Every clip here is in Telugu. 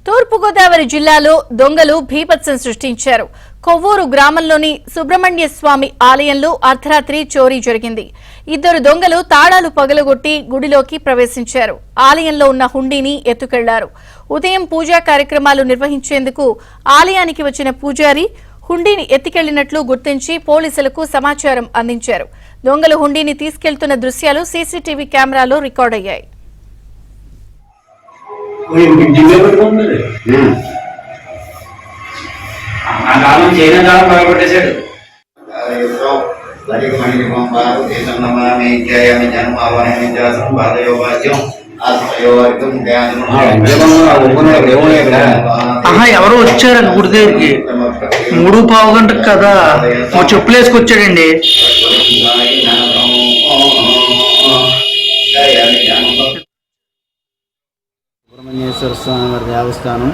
తూర్పుగోదావరి జిల్లాలో దొంగలు భీభత్సం సృష్టించారు. కొవ్వూరు గ్రామంలోని సుబ్రహ్మణ్య స్వామి ఆలయంలో అర్ధరాత్రి చోరీ జరిగింది. ఇద్దరు దొంగలు తాళాలు పగలగొట్టి గుడిలోకి ప్రవేశించారు. ఆలయంలో ఉన్న హుండీని ఎత్తుకెళ్లారు. ఉదయం పూజా కార్యక్రమాలు నిర్వహించేందుకు ఆలయానికి వచ్చిన పూజారి హుండీని ఎత్తుకెళ్లినట్లు గుర్తించి పోలీసులకు సమాచారం అందించారు. దొంగలు హుండీని తీసుకెళ్తున్న దృశ్యాలు సీసీటీవీ కెమెరాలో రికార్డయ్యాయి. ఎవరో వచ్చారండి గుడి దగ్గరికి 3:15 గంటకు కదా చెప్పులు వేసుకొచ్చాడండి. సుబ్రహ్మణ్యేశ్వర స్వామి వారి దేవస్థానం.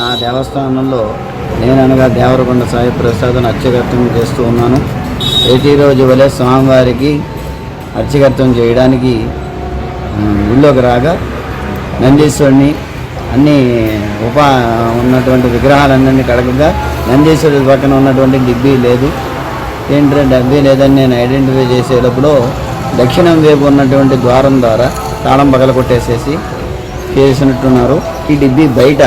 ఆ దేవస్థానంలో నేననగా దేవరకొండ సాయి ప్రసాదం అర్చకత్వం చేస్తూ ఉన్నాను. ప్రతిరోజు వలె స్వామివారికి అర్చకత్వం చేయడానికి ఊళ్ళోకి రాగా నందీశ్వరుని అన్ని ఉన్నటువంటి విగ్రహాలన్నీ కడగగా నందీశ్వరుడి పక్కన ఉన్నటువంటి డిబ్బీ లేదు. ఏంటంటే డబ్బీ లేదని నేను ఐడెంటిఫై చేసేటప్పుడు దక్షిణం వైపు ఉన్నటువంటి ద్వారం ద్వారా తాళం పగల కొట్టేసేసి చేసినట్టున్నారు. ఈ డిబ్బీ బయట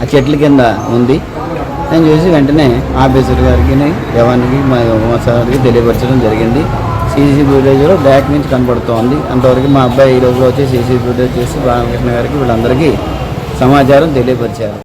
ఆ చెట్ల కింద ఉంది. నేను చూసి వెంటనే ఆఫీసర్ గారికి జవానికి మా సార్కి తెలియపరచడం జరిగింది. సీసీ ఫుటేజ్లో బ్యాక్ నుంచి కనపడుతోంది. అంతవరకు మా అబ్బాయి ఈ రోజులో వచ్చి సీసీ ఫుటేజ్ చేసి రామకృష్ణ గారికి వీళ్ళందరికీ సమాచారం తెలియపరిచారు.